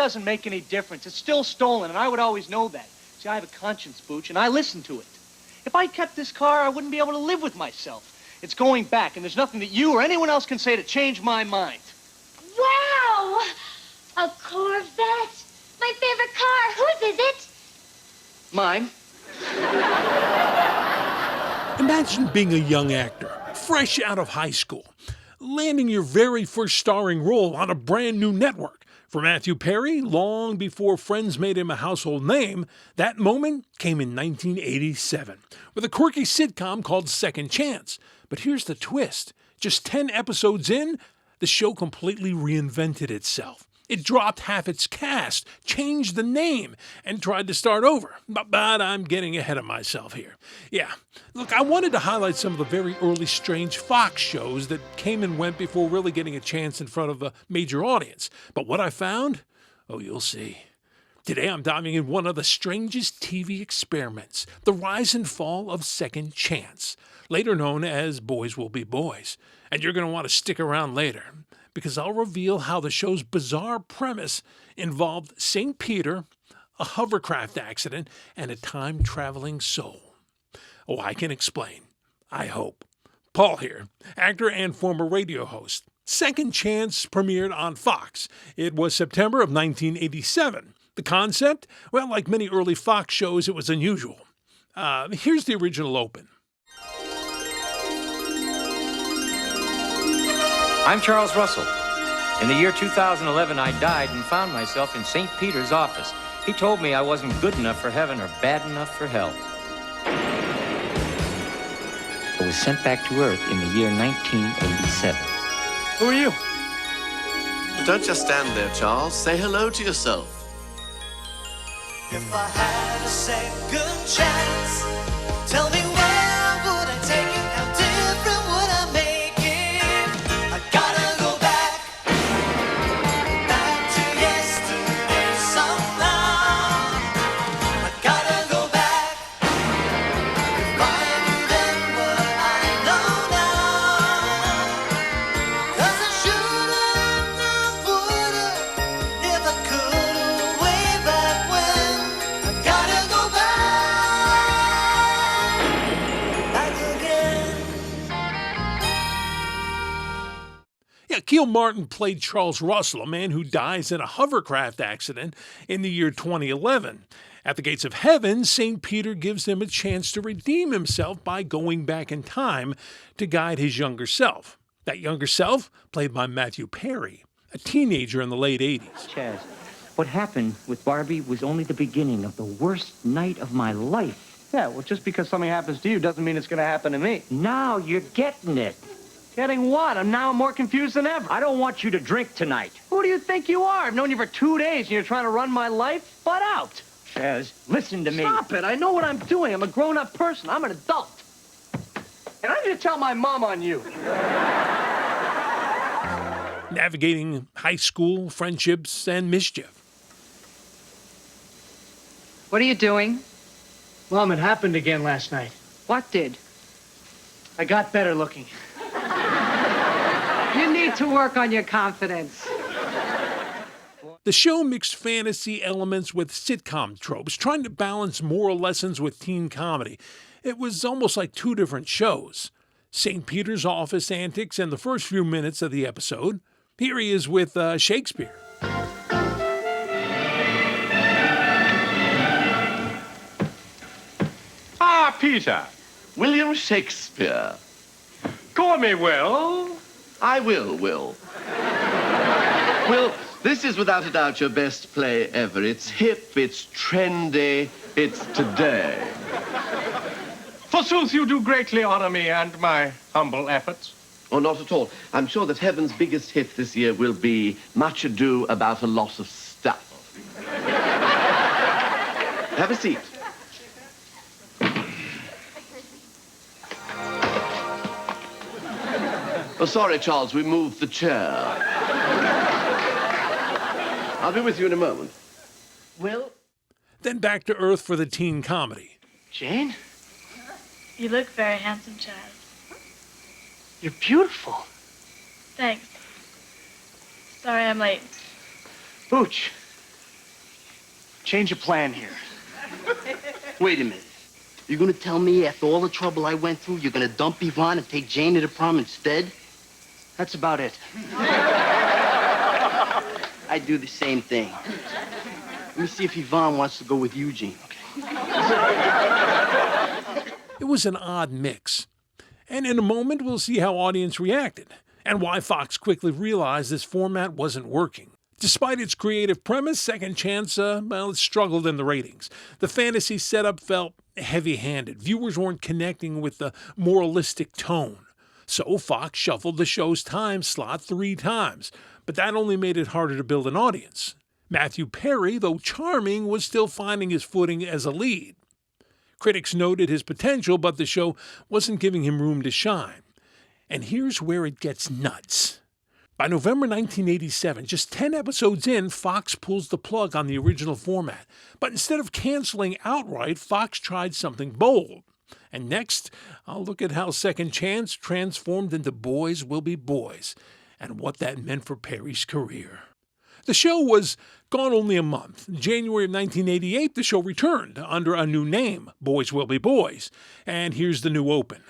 doesn't make any difference. It's still stolen, and I would always know that. See, I have a conscience, Booch, and I listen to it. If I kept this car, I wouldn't be able to live with myself. It's going back, and there's nothing that you or anyone else can say to change my mind. Wow! A Corvette! My favorite car. Whose is it? Mine. Imagine being a young actor, fresh out of high school, landing your very first starring role on a brand new network. For Matthew Perry, long before Friends made him a household name, that moment came in 1987 with a quirky sitcom called Second Chance. But here's the twist. Just 10 episodes in, the show completely reinvented itself. It dropped half its cast, changed the name, and tried to start over. But I'm getting ahead of myself here. Yeah, look, I wanted to highlight some of the very early strange Fox shows that came and went before really getting a chance in front of a major audience. But what I found? Oh, you'll see. Today I'm diving in one of the strangest TV experiments, the rise and fall of Second Chance, later known as Boys Will Be Boys. And you're going to want to stick around later, because I'll reveal how the show's bizarre premise involved St. Peter, a hovercraft accident, and a time-traveling soul. Oh, I can explain. I hope. Paul here, actor and former radio host. Second Chance premiered on Fox. It was September of 1987. The concept? Well, like many early Fox shows, it was unusual. Here's the original open. I'm Charles Russell. In the year 2011, I died and found myself in St. Peter's office. He told me I wasn't good enough for heaven or bad enough for hell. I was sent back to Earth in the year 1987. Who are you? Don't just stand there, Charles. Say hello to yourself. If I had a second chance, tell me where would I take it? How different would I make it? I gotta go back to yesterday somehow. I gotta go back, if I knew then what I know now. 'Cause I should've, I would've, if I could've, way back when. I gotta go back again. Yeah, Keel Martin played Charles Russell, a man who dies in a hovercraft accident in the year 2011. At the gates of heaven, St. Peter gives him a chance to redeem himself by going back in time to guide his younger self. That younger self, played by Matthew Perry, a teenager in the late 80s. Chaz, what happened with Barbie was only the beginning of the worst night of my life. Yeah, well, just because something happens to you doesn't mean it's going to happen to me. Now you're getting it. Getting what? I'm now more confused than ever. I don't want you to drink tonight. Who do you think you are? I've known you for 2 days and you're trying to run my life? Butt out. Chaz, listen to me. Stop it. I know what I'm doing. I'm a grown-up person. I'm an adult. And I'm going to tell my mom on you. Navigating high school, friendships, and mischief. What are you doing? Mom, it happened again last night. What did? I got better looking. You need to work on your confidence. The show mixed fantasy elements with sitcom tropes, trying to balance moral lessons with teen comedy. It was almost like two different shows. St. Peter's office antics in the first few minutes of the episode. Here he is with Shakespeare. Ah, Peter. William Shakespeare. Call me Will. I will, Will. Will, this is without a doubt your best play ever. It's hip, it's trendy, it's today. Forsooth, you do greatly honor me and my humble efforts. Oh, not at all. I'm sure that Heaven's biggest hit this year will be Much Ado About a Lot of Stuff. Have a seat. Oh, sorry, Charles, we moved the chair. I'll be with you in a moment. Will? Then back to earth for the teen comedy. Jane? You look very handsome, Chaz. You're beautiful. Thanks. Sorry I'm late. Booch, change of plan here. Wait a minute. You're gonna tell me after all the trouble I went through, you're gonna dump Yvonne and take Jane to the prom instead? That's about it. I'd do the same thing. Let me see if Yvonne wants to go with Eugene, okay? It was an odd mix. And in a moment, we'll see how audience reacted and why Fox quickly realized this format wasn't working. Despite its creative premise, Second Chance, it struggled in the ratings. The fantasy setup felt heavy-handed. Viewers weren't connecting with the moralistic tone. So Fox shuffled the show's time slot 3 times, but that only made it harder to build an audience. Matthew Perry, though charming, was still finding his footing as a lead. Critics noted his potential, but the show wasn't giving him room to shine. And here's where it gets nuts. By November 1987, just 10 episodes in, Fox pulls the plug on the original format. But instead of canceling outright, Fox tried something bold. And next, I'll look at how Second Chance transformed into Boys Will Be Boys, and what that meant for Perry's career. The show was gone only a month. In January of 1988, the show returned under a new name, Boys Will Be Boys. And here's the new open.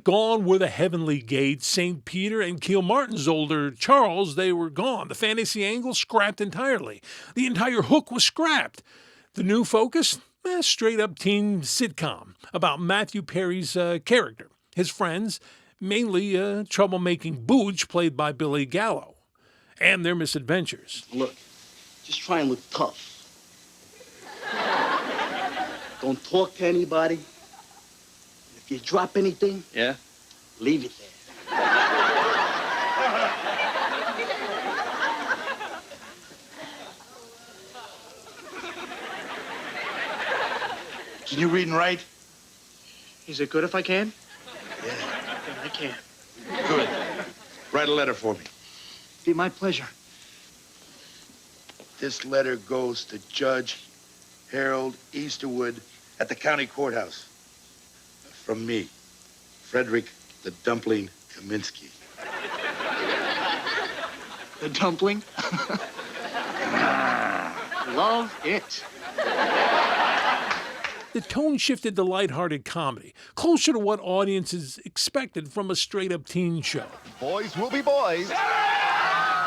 Gone were the heavenly gates. St. Peter and Keele-Martin's older Charles, they were gone. The fantasy angle scrapped entirely. The entire hook was scrapped. The new focus? Straight-up teen sitcom about Matthew Perry's character, his friends, mainly troublemaking Booch, played by Billy Gallo, and their misadventures. Look, just try and look tough. Don't talk to anybody. If you drop anything, leave it there. Can you read and write? Is it good if I can? Yeah. Yeah, I can. Good. Write a letter for me. Be my pleasure. This letter goes to Judge Harold Easterwood at the county courthouse. From me, Frederick the Dumpling Kaminsky. The dumpling? Love it. The tone shifted to lighthearted comedy, closer to what audiences expected from a straight-up teen show. Boys will be boys.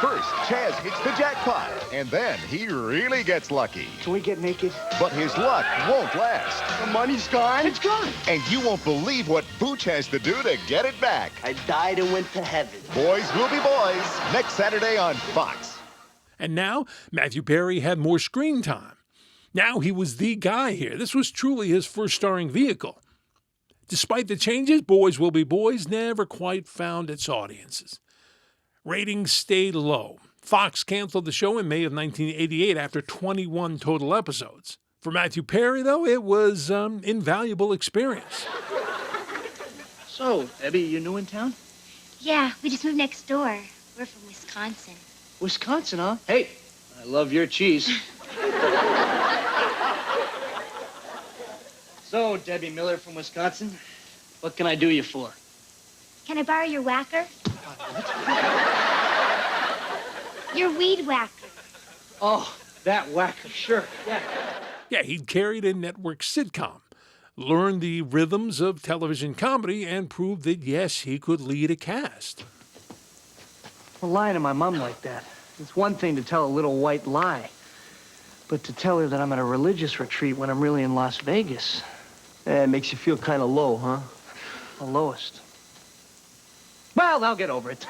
First, Chaz hits the jackpot, and then he really gets lucky. Can we get naked? But his luck won't last. The money's gone? It's gone. And you won't believe what Booch has to do to get it back. I died and went to heaven. Boys will be boys, next Saturday on Fox. And now, Matthew Perry had more screen time. Now he was the guy here. This was truly his first starring vehicle. Despite the changes, Boys Will Be Boys never quite found its audiences. Ratings stayed low. Fox canceled the show in May of 1988 after 21 total episodes. For Matthew Perry, though, it was an invaluable experience. So, Debbie, you new in town? Yeah, we just moved next door. We're from Wisconsin. Wisconsin, huh? Hey, I love your cheese. So, Debbie Miller from Wisconsin, what can I do you for? Can I borrow your whacker? Your weed whacker. Oh, that whacker, sure, yeah. Yeah, he'd carried a network sitcom, learned the rhythms of television comedy, and proved that, yes, he could lead a cast. Well, lying to my mom like that, it's one thing to tell a little white lie. But to tell her that I'm at a religious retreat when I'm really in Las Vegas, It makes you feel kind of low, huh? the lowest. Well, I'll get over it.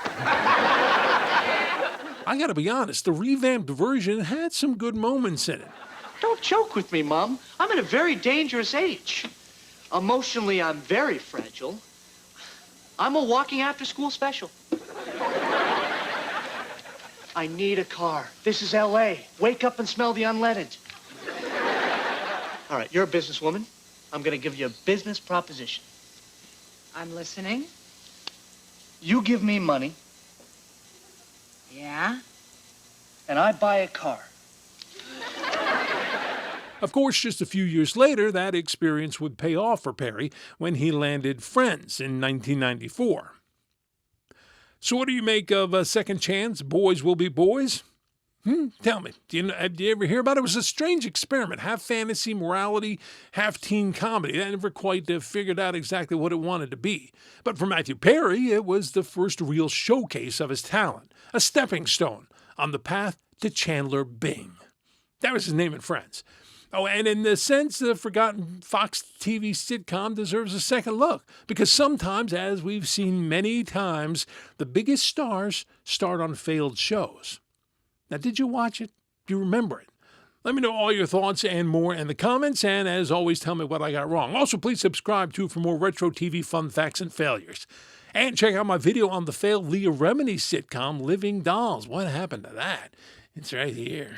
I gotta be honest, the revamped version had some good moments in it. Don't joke with me, Mom. I'm at a very dangerous age. Emotionally, I'm very fragile. I'm a walking after-school special. I need a car. This is L.A. Wake up and smell the unleaded. All right, you're a businesswoman. I'm going to give you a business proposition. I'm listening. You give me money, Yeah? and I buy a car. Of course, just a few years later, that experience would pay off for Perry when he landed Friends in 1994. So what do you make of a Second Chance, Boys Will Be Boys? Tell me, do you ever hear about it? It was a strange experiment, half fantasy, morality, half teen comedy. I never quite figured out exactly what it wanted to be. But for Matthew Perry, it was the first real showcase of his talent, a stepping stone on the path to Chandler Bing. That was his name in Friends. Oh, and in the sense, the forgotten Fox TV sitcom deserves a second look, because sometimes, as we've seen many times, the biggest stars start on failed shows. Now, did you watch it? Do you remember it? Let me know all your thoughts and more in the comments, and as always, tell me what I got wrong. Also, please subscribe, too, for more retro TV fun facts and failures. And check out my video on the failed Leah Remini sitcom, Living Dolls. What happened to that? It's right here.